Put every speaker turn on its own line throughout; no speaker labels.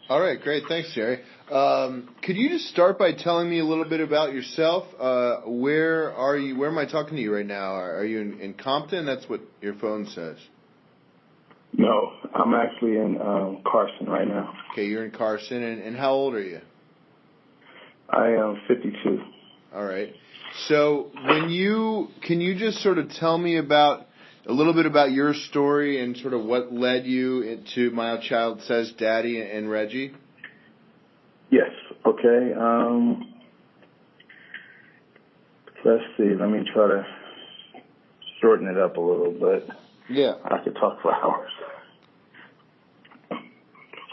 All right, great. Thanks, Jerry. Could you just start by telling me a little bit about yourself? Where are you? Where am I talking to you right now? Are you in Compton? That's what your phone says.
No, I'm actually in Carson right now.
Okay, you're in Carson. And how old are you?
I am 52.
All right. So can you just sort of tell me about a little bit about your story and sort of what led you into My Child Says Daddy and Reggie?
Yes. Okay. Let's see. Let me try to shorten it up a little bit.
Yeah.
I could talk for hours.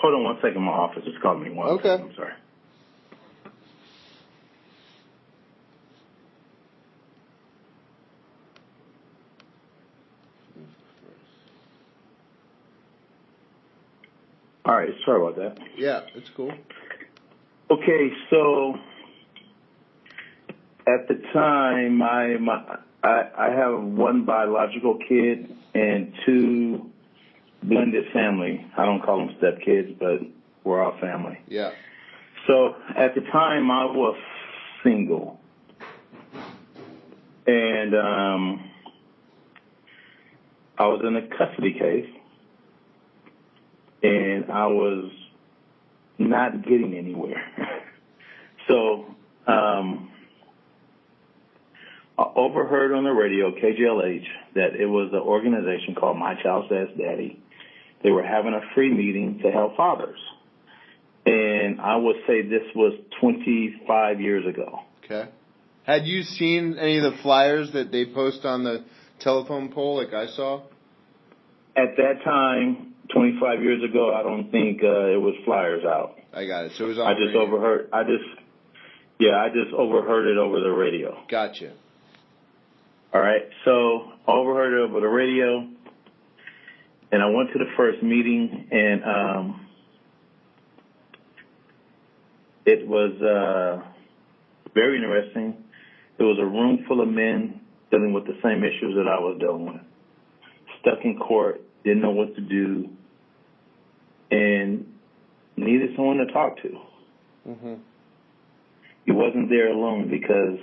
Hold on one second. My office is calling me. One second. I'm sorry. All right, sorry about that.
Yeah, it's cool.
Okay, so at the time, I have one biological kid and two blended family. I don't call them stepkids, but we're all family.
Yeah.
So at the time, I was single, and I was in a custody case. And I was not getting anywhere. So I overheard on the radio, KGLH, that it was an organization called My Child Says Daddy. They were having a free meeting to help fathers. And I would say this was 25 years ago.
Okay. Had you seen any of the flyers that they post on the telephone pole like I saw?
At that time, 25 years ago, I don't think it was flyers out.
I got it. So it was on
I just
radio.
overheard. I just overheard it over the radio.
Gotcha.
All right. So I overheard it over the radio, and I went to the first meeting, and it was very interesting. It was a room full of men dealing with the same issues that I was dealing with. Stuck in court, didn't know what to do, and needed someone to talk to.
Mm-hmm.
He wasn't there alone because,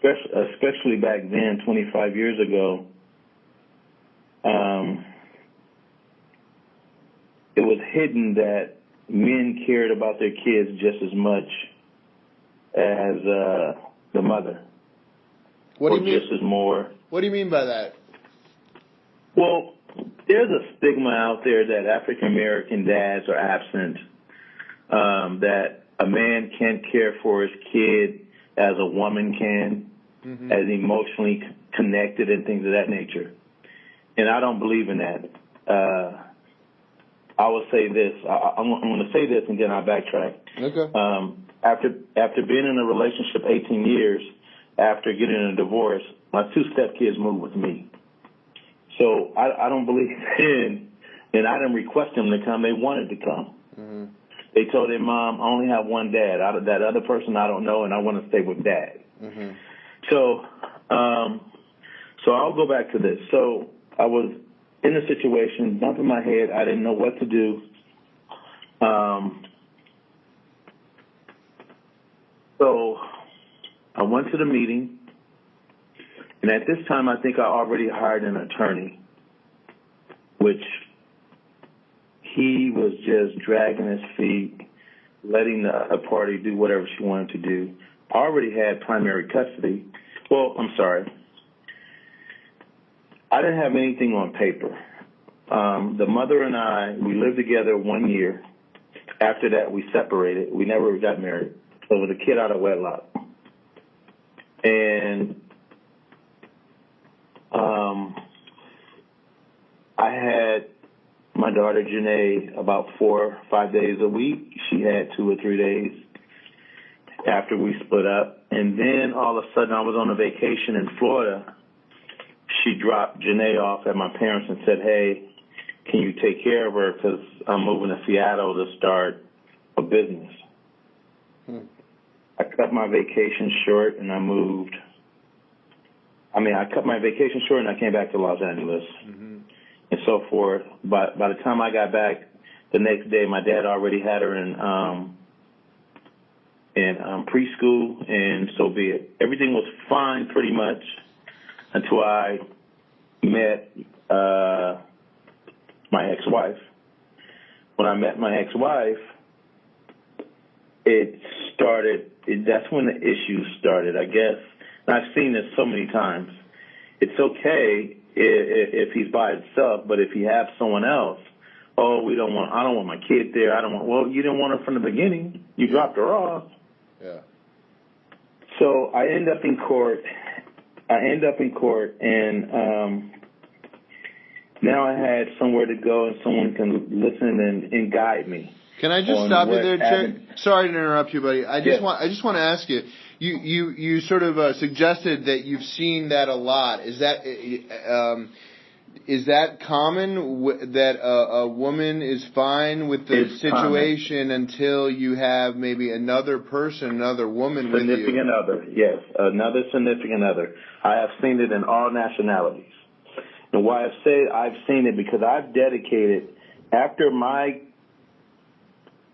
especially back then, 25 years ago, it was hidden that men cared about their kids just as much as the mother.
What do you mean?
Just as more.
What do you mean by that?
Well, there's a stigma out there that African American dads are absent, that a man can't care for his kid as a woman can,
mm-hmm.
as emotionally connected and things of that nature. And I don't believe in that. I will say this. I'm going to say this and then I'll backtrack.
Okay.
After being in a relationship 18 years, after getting a divorce, my two stepkids moved with me. So I don't believe in, and I didn't request them to come. They wanted to come.
Mm-hmm.
They told their mom, I only have one dad. That other person I don't know, and I want to stay with dad.
Mm-hmm.
So I'll go back to this. So I was in a situation, bumping my head. I didn't know what to do. So I went to the meeting, and at this time, I think I already hired an attorney, which he was just dragging his feet, letting the party do whatever she wanted to do. I already had primary custody. Well, I'm sorry. I didn't have anything on paper. The mother and I, we lived together 1 year. After that, we separated. We never got married. So it was a kid out of wedlock. And I had my daughter, Janae, about 4 or 5 days a week. She had 2 or 3 days after we split up. And then all of a sudden I was on a vacation in Florida. She dropped Janae off at my parents and said, hey, can you take care of her because I'm moving to Seattle to start a business. I cut my vacation short and I moved. I cut my vacation short and I came back to Los Angeles and so forth. By the time I got back, The next day, my dad already had her in preschool, and so be it. Everything was fine pretty much until I met my ex-wife. When I met my ex-wife, that's when the issues started, I guess. And I've seen this so many times. It's okay if he's by himself, but if he has someone else, I don't want my kid there. Well, you didn't want her from the beginning. You dropped her off.
Yeah.
So I end up in court, and now I had somewhere to go and someone can listen and guide me.
Can I just stop you there, Jerry? Sorry to interrupt you, buddy. I just want to ask you. You sort of suggested that you've seen that a lot. Is that common that a woman is fine with the situation until you have maybe another person, another woman with you?
Significant other, yes, another significant other. I have seen it in all nationalities. And why I say I've seen it, because I've dedicated, after my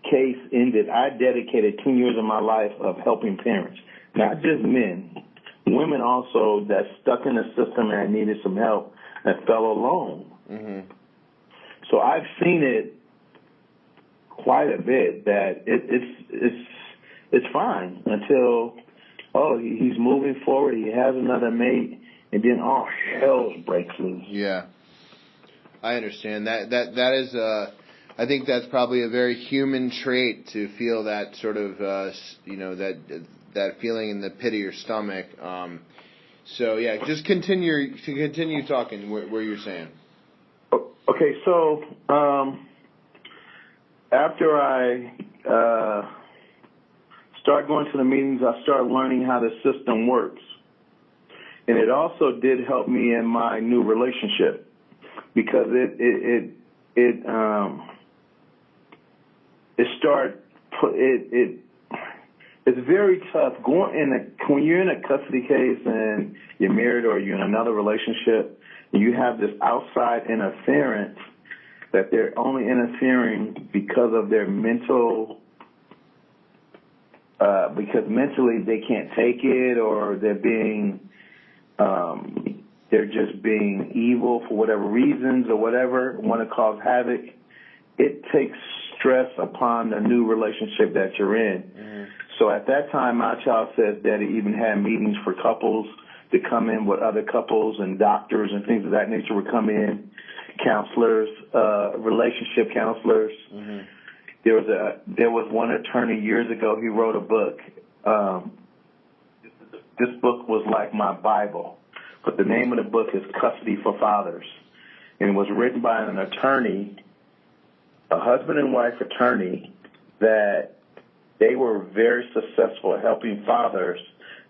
case ended, I dedicated 10 years of my life of helping parents, not just men, women also that stuck in the system and needed some help and fell alone. Mm-hmm. So I've seen it quite a bit that it's fine until he's moving forward, he has another mate, and then all hell breaks loose.
Yeah, I understand that is I think that's probably a very human trait to feel that sort of that feeling in the pit of your stomach. So yeah, just continue talking where you're saying.
Okay, so after I start going to the meetings, I start learning how the system works, and it also did help me in my new relationship because it's very tough when you're in a custody case and you're married or you're in another relationship and you have this outside interference that they're only interfering because of their mental, because mentally they can't take it, or they're just being evil for whatever reasons or whatever, want to cause havoc. It takes stress upon the new relationship that you're in. Mm-hmm. So at that time, my child says that he even had meetings for couples to come in with other couples, and doctors and things of that nature would come in, counselors, relationship counselors. Mm-hmm. There was one attorney years ago, he wrote a book. This book was like my Bible, but the name of the book is Custody for Fathers. And it was written by an attorney, a husband and wife attorney, that they were very successful at helping fathers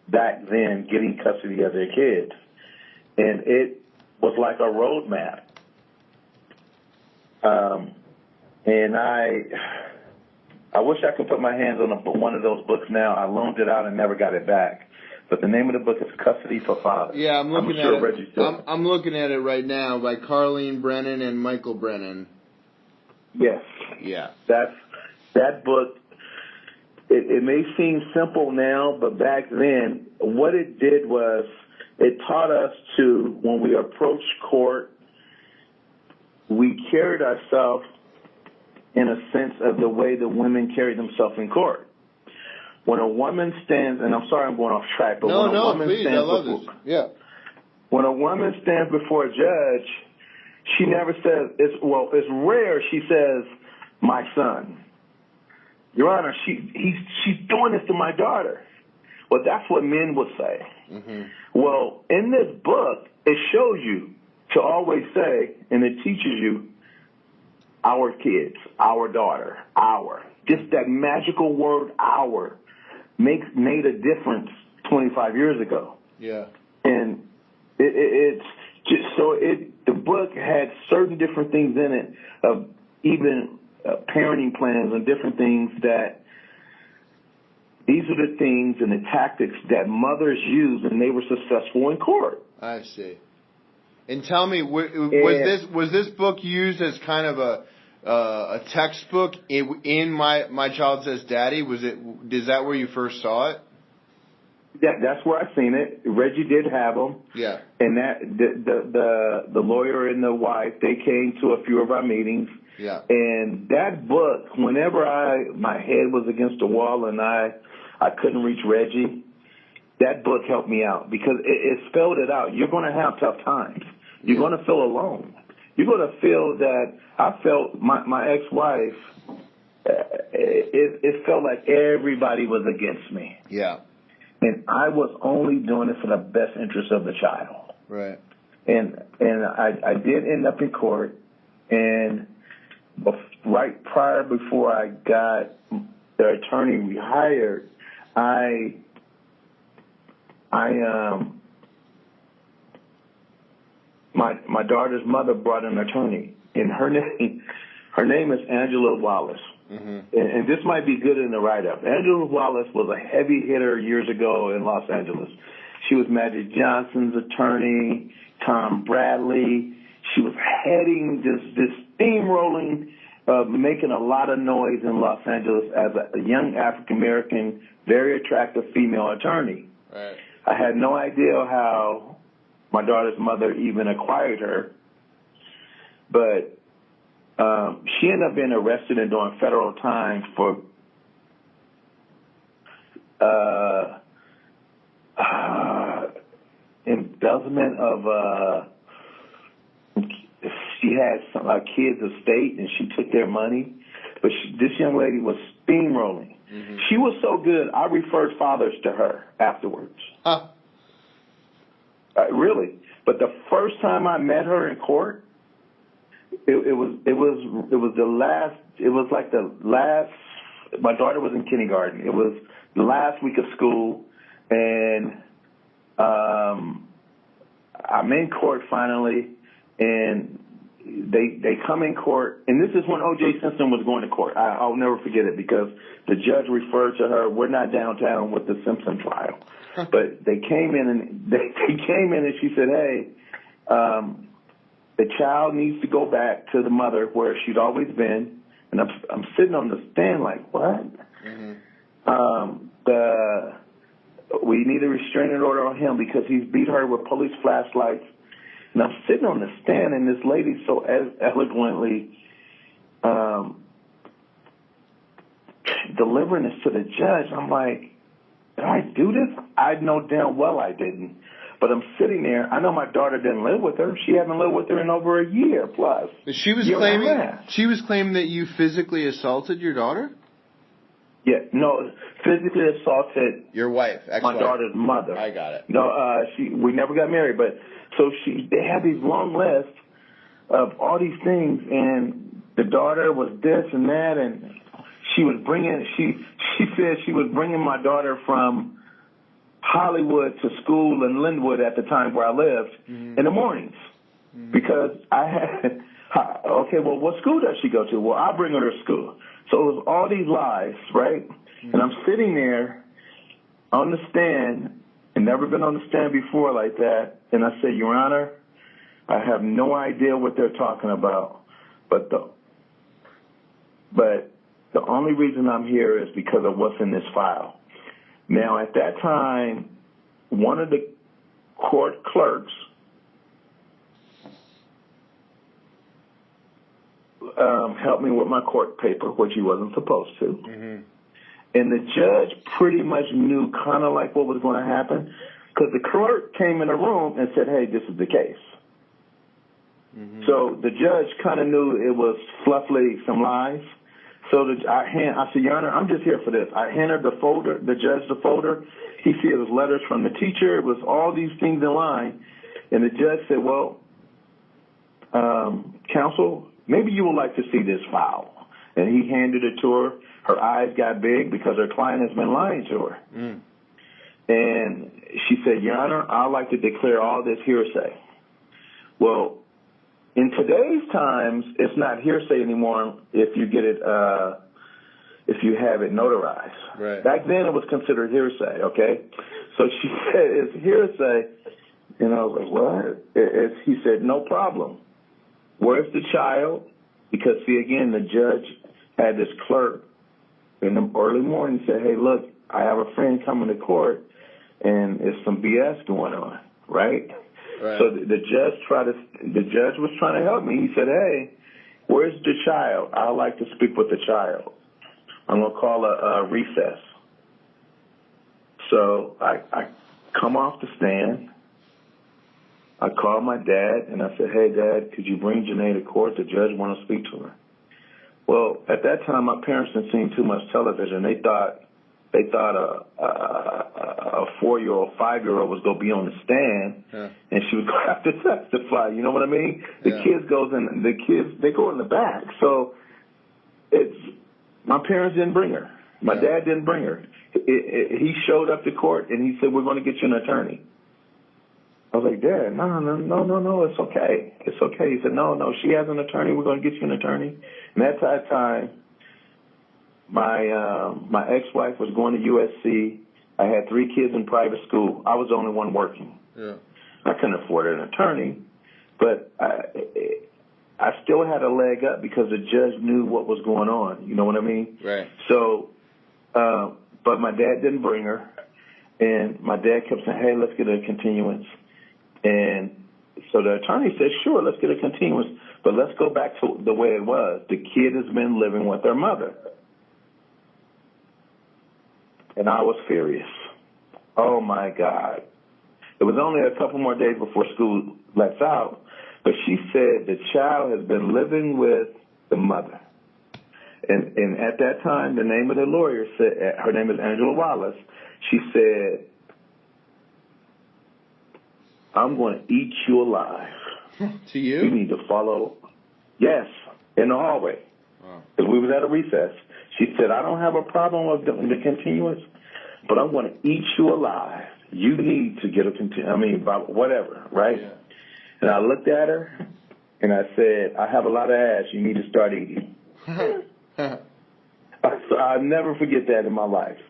back then getting custody of their kids. And it was like a roadmap. And I wish I could put my hands on one of those books now. I loaned it out and never got it back. But the name of the book is Custody for Fathers.
Yeah, I'm looking at it. I'm looking at it right now by Carleen Brennan and Michael Brennan.
Yes.
Yeah.
That book, it may seem simple now, but back then, what it did was it taught us to, when we approach court, we carried ourselves in a sense of the way the women carry themselves in court. When a woman stands, and I'm sorry I'm going off track, but when a woman
please,
stands
I love this. Yeah.
When a woman stands before a judge, she never says, it's rare she says, my son. Your Honor, she's doing this to my daughter. Well, that's what men would say. Mm-hmm. Well, in this book, it shows you to always say, and it teaches you, our kids, our daughter, our. Just that magical word, our, made a difference 25 years ago.
Yeah.
And it's just so the book had certain different things in it, of even parenting plans and different things that these are the things and the tactics that mothers used, and they were successful in court.
I see. And tell me, was this book used as kind of a textbook in My Child Says Daddy? Is that where you first saw it?
That's where I seen it. Reggie did have them.
Yeah.
And that the lawyer and the wife, they came to a few of our meetings.
Yeah.
And that book, whenever my head was against the wall and I couldn't reach Reggie, that book helped me out because it spelled it out. You're going to have tough times. You're going to feel alone. You're going to feel that I felt my ex-wife, it felt like everybody was against me.
Yeah.
And I was only doing it for the best interest of the child.
Right.
And I did end up in court, and right before I got the attorney rehired, my daughter's mother brought an attorney, and her name is Angela Wallace. Mm-hmm. And this might be good in the write-up. Angela Wallace was a heavy hitter years ago in Los Angeles. She was Magic Johnson's attorney, Tom Bradley. She was heading this steamrolling, making a lot of noise in Los Angeles as a young African-American, very attractive female attorney.
Right.
I had no idea how my daughter's mother even acquired her, but she ended up being arrested and doing federal time for embezzlement of she had some kids' estate and she took their money, but this young lady was steamrolling. Mm-hmm. She was so good, I referred fathers to her afterwards.
Huh.
Really. But the first time I met her in court, it was like the last, my daughter was in kindergarten. It was the last week of school, and I'm in court finally, and they come in court, and this is when O.J. Simpson was going to court. I'll never forget it because the judge referred to her. We're not downtown with the Simpson trial, but they came in and she said, "Hey, the child needs to go back to the mother where she'd always been." And I'm sitting on the stand like, what? Mm-hmm. We need a restraining order on him because he's beat her with police flashlights. And I'm sitting on the stand, and this lady so eloquently delivering this to the judge. I'm like, did I do this? I know damn well I didn't. But I'm sitting there. I know my daughter didn't live with her. She hadn't lived with her in over a year plus.
She was claiming that you physically assaulted your daughter?
Yeah, no, physically assaulted
your wife, ex-wife.
My daughter's mother.
I got it.
No, we never got married, but so they had these long lists of all these things, and the daughter was this and that, and she said she was bringing my daughter from Hollywood to school in Linwood at the time where I lived in the mornings because I had, okay, well, what school does she go to? Well, I'll bring her to school. So it was all these lies, right? And I'm sitting there on the stand and never been on the stand before like that. And I said, Your Honor, I have no idea what they're talking about, but the only reason I'm here is because of what's in this file. Now, at that time, one of the court clerks helped me with my court paper, which he wasn't supposed to. Mm-hmm. And the judge pretty much knew kind of like what was going to happen because the clerk came in the room and said, hey, this is the case. Mm-hmm. So the judge kind of knew it was fluffily some lies. So I said, Your Honor, I'm just here for this. I handed the judge the folder. He said it was letters from the teacher. It was all these things in line. And the judge said, well, counsel, maybe you would like to see this file. And he handed it to her. Her eyes got big because her client has been lying to her. Mm. And she said, Your Honor, I'd like to declare all this hearsay. Well, in today's times, it's not hearsay anymore if you get it, if you have it notarized.
Right.
Back then, it was considered hearsay, okay? So she said, it's hearsay. And I was like, what? He said, no problem. Where's the child? Because, see, again, the judge had this clerk in the early morning say, hey, look, I have a friend coming to court, and there's some BS going on, right? So the judge was trying to help me. He said, hey, where's the child? I'd like to speak with the child. I'm going to call a recess. So I come off the stand. I called my dad, and I said, hey, Dad, could you bring Janae to court? The judge wants to speak to her. Well, at that time, my parents didn't see too much television. They thought a 4-year-old, 5-year-old was going to be on the stand, and she was going to have to testify. You know what I mean? The kids they go in the back. So my parents didn't bring her. My dad didn't bring her. He showed up to court, and he said, we're going to get you an attorney. I was like, Dad, no, it's okay. It's okay. He said, no, she has an attorney. We're going to get you an attorney. And at that time, my ex-wife was going to USC. I had 3 kids in private school. I was the only one working. Yeah. I couldn't afford an attorney, but I still had a leg up because the judge knew what was going on. You know what I mean?
Right.
So, but my dad didn't bring her, and my dad kept saying, hey, let's get a continuance. And so the attorney said, sure, let's get a continuance, but let's go back to the way it was. The kid has been living with their mother. And I was furious. Oh, my God. It was only a couple more days before school lets out, but she said the child has been living with the mother. And at that time, the name of the lawyer said, her name is Angela Wallace, she said, I'm going to eat you alive.
To you?
You need to follow. Yes, in the hallway. Because we was at a recess. She said, I don't have a problem with the continuance, but I'm going to eat you alive. You need to get a whatever, right? Yeah. And I looked at her, and I said, I have a lot of ass. You need to start eating. I'll never forget that in my life,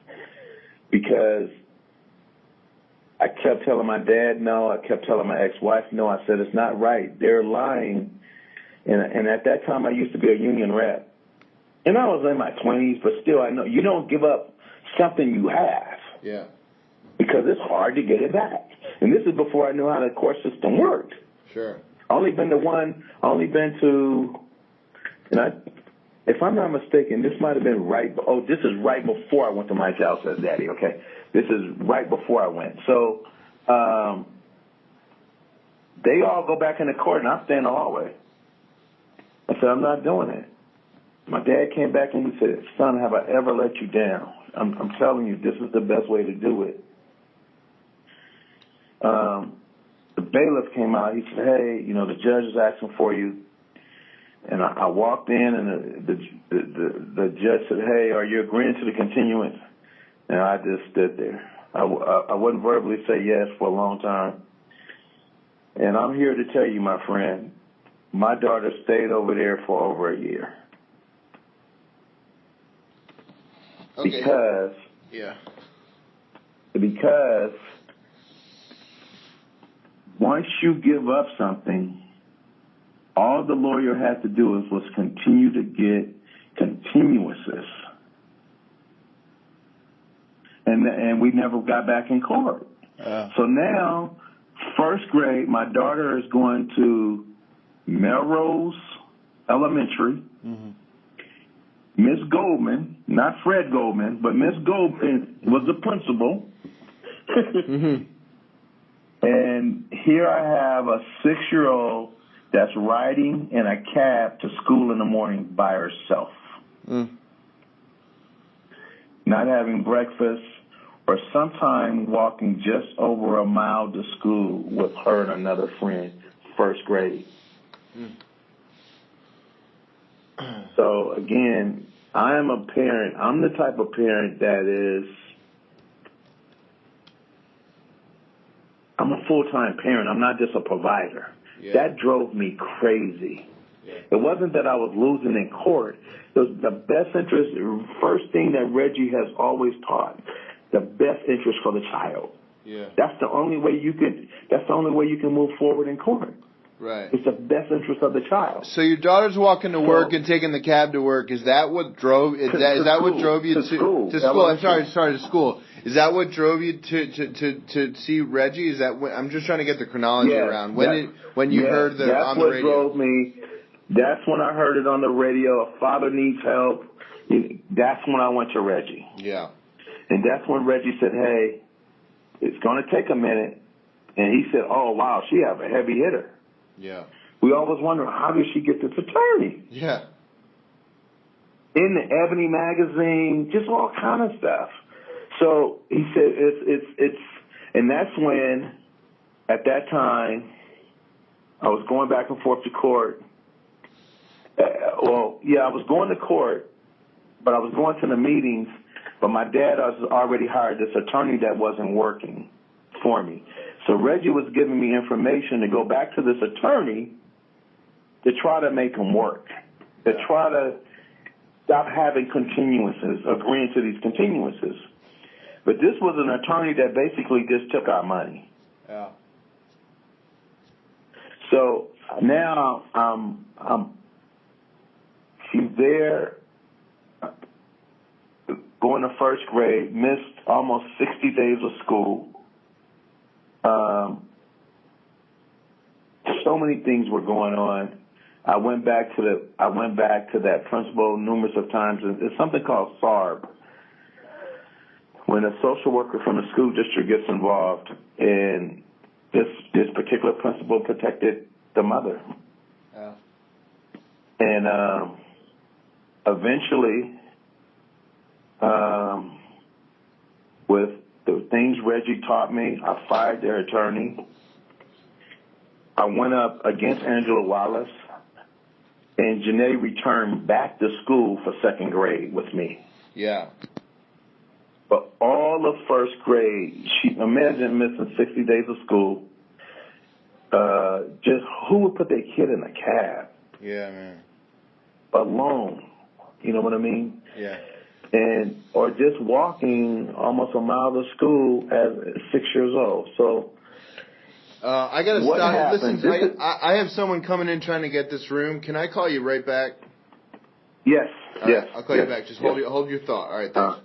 because I kept telling my dad no. I kept telling my ex-wife no. I said, it's not right. They're lying. And at that time, I used to be a union rep. And I was in my 20s, but still, I know you don't give up something you have.
Yeah.
Because it's hard to get it back. And this is before I knew how the court system worked.
Sure.
If I'm not mistaken, this might have been this is right before I went to my house as daddy, okay? This is right before I went. So they all go back in the court, and I stay in the hallway. I said, I'm not doing it. My dad came back and he said, son, have I ever let you down? I'm telling you, this is the best way to do it. The bailiff came out. He said, hey, the judge is asking for you. And I walked in, and the judge said, hey, are you agreeing to the continuance? And I just stood there. I wouldn't verbally say yes for a long time. And I'm here to tell you, my friend, my daughter stayed over there for over a year.
Okay.
Because once you give up something, all the lawyer had to do was continue to get continuances. And we never got back in court. So now, first grade, my daughter is going to Melrose Elementary. Mm-hmm. Miss Goldman, not Fred Goldman, but Miss Goldman was the principal. Mm-hmm. And here I have a 6-year-old that's riding in a cab to school in the morning by herself. Not having breakfast, or sometime walking just over a mile to school with her and another friend, first grade. So, again, I am a parent. I'm the type of parent I'm a full-time parent. I'm not just a provider. Yeah. That drove me crazy. Yeah. It wasn't that I was losing in court. It was the best interest, first thing that Reggie has always taught, the best interest for the child. Yeah. That's the only way you can move forward in court.
Right.
It's the best interest of the child.
So your daughter's walking to work and taking the cab to work. Is that what drove? Is that what drove you to school? To school. I'm sorry, to school. Is that what drove you to see Reggie? Is that I'm just trying to get the chronology around when you heard on the radio?
That's what drove me. That's when I heard it on the radio. A father needs help. That's when I went to Reggie.
Yeah.
And that's when Reggie said, "Hey, it's going to take a minute." And he said, "Oh wow, she have a heavy hitter."
Yeah.
We always wonder, how did she get this attorney?
Yeah.
In the Ebony magazine, just all kind of stuff. So he said, it's, and that's when, at that time, I was going back and forth to court. I was going to court, but I was going to the meetings, but my dad has already hired this attorney that wasn't working for me. So Reggie was giving me information to go back to this attorney to try to make him work, to try to stop having continuances, agreeing to these continuances. But this was an attorney that basically just took our money.
Yeah.
So now she's there, going to first grade, missed almost 60 days of school. So many things were going on. I went back to that principal numerous of times. It's something called SARB. When a social worker from the school district gets involved, and this particular principal protected the mother.
Yeah.
And eventually, with the things Reggie taught me, I fired their attorney. I went up against Angela Wallace, and Janae returned back to school for second grade with me.
Yeah.
But all of first grade, imagine missing 60 days of school. Just who would put their kid in a cab?
Yeah, man.
Alone. You know what I mean?
Yeah.
Or just walking almost a mile to school at 6 years old. So
I gotta stop.
Happened?
Listen, I have someone coming in trying to get this room. Can I call you right back?
Yes.
All
yes.
right, I'll call you back. Just hold your thought. All right, thanks.